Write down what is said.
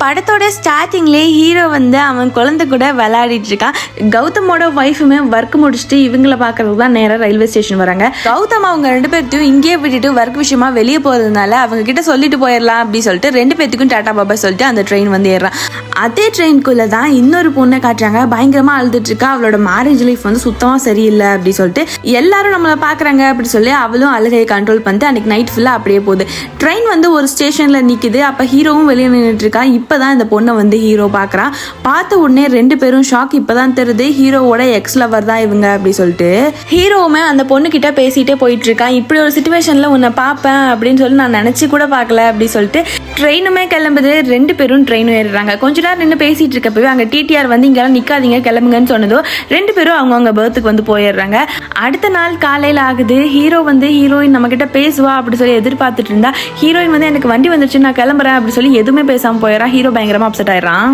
படத்தோட ஸ்டார்டிங்லேயே ஹீரோ வந்து அவன் குழந்தை கூட விளையாடிட்டு இருக்கான். கௌதமோட ஒய்ஃபுமே ஒர்க் முடிச்சுட்டு இவங்கள பார்க்கறதுக்கு தான் நேராக ரயில்வே ஸ்டேஷன் வராங்க. கௌதம் அவங்க 2 பேர்த்தையும் இங்கேயே விட்டுட்டு ஒர்க் விஷயமா வெளியே போகிறதுனால அவங்க கிட்ட சொல்லிட்டு போயிடலாம் அப்படின்னு சொல்லிட்டு 2 பேர்த்துக்கும் டாட்டா பாபா சொல்லிட்டு அந்த ட்ரெயின் வந்து ஏறான். அதே ட்ரெயின்குள்ளே தான் இன்னொரு பொண்ணை காட்டுறாங்க. பயங்கரமாக அழுதுட்டு இருக்கா. அவளோட மேரேஜ் லைஃப் வந்து சுத்தமாக சரியில்லை அப்படின்னு சொல்லிட்டு எல்லாரும் நம்மளை பார்க்குறாங்க அப்படின்னு சொல்லி அவளும் அழுகையை கண்ட்ரோல் பண்ணிட்டு அன்றைக்கி நைட் ஃபுல்லாக அப்படியே போகுது. ட்ரெயின் வந்து ஒரு ஸ்டேஷனில் நிற்கிது. அப்போ ஹீரோவும் வெளியே நின்றுட்டு இருக்கான். இப்போதான் இந்த பொண்ணை வந்து ஹீரோ பார்க்குறான். பார்த்த உடனே 2 பேரும் ஷாக். இப்போதான் தெரியுது ஹீரோவோட எக்ஸ் லவர் தான் இவங்க அப்படி சொல்லிட்டு ஹீரோவுமே அந்த பொண்ணு கிட்ட பேசிட்டே போயிட்டு இருக்கான். இப்படி ஒரு சிச்சுவேஷன்ல உன்னை பார்ப்பேன் அப்படின்னு சொல்லி நான் நினைச்சு கூட பார்க்கல அப்படி சொல்லிட்டு ட்ரெயினுமே கிளம்புது. 2 பேரும் ட்ரெயினும் ஏறுறாங்க. கொஞ்ச நேரம் நின்று பேசிட்டு இருக்கப்பவே அங்கே டிடிஆர் வந்து இங்கெல்லாம் நிற்காதீங்க கிளம்புங்கன்னு சொன்னதோ 2 பேரும் அவங்கவுங்க பர்த்துக்கு வந்து போயிடுறாங்க. அடுத்த நாள் காலையில் ஆகுது. ஹீரோ வந்து ஹீரோயின் நம்ம கிட்ட பேசுவா அப்படி சொல்லி எதிர்பார்த்துட்டு இருந்தா. ஹீரோயின் வந்து எனக்கு வண்டி வந்துருச்சு நான் கிளம்புறேன் அப்படி சொல்லி எதுவுமே பேசாமல் போயிடறான். ஹீரோ பயங்கரமாக அப்செட் ஆயிடுறான்.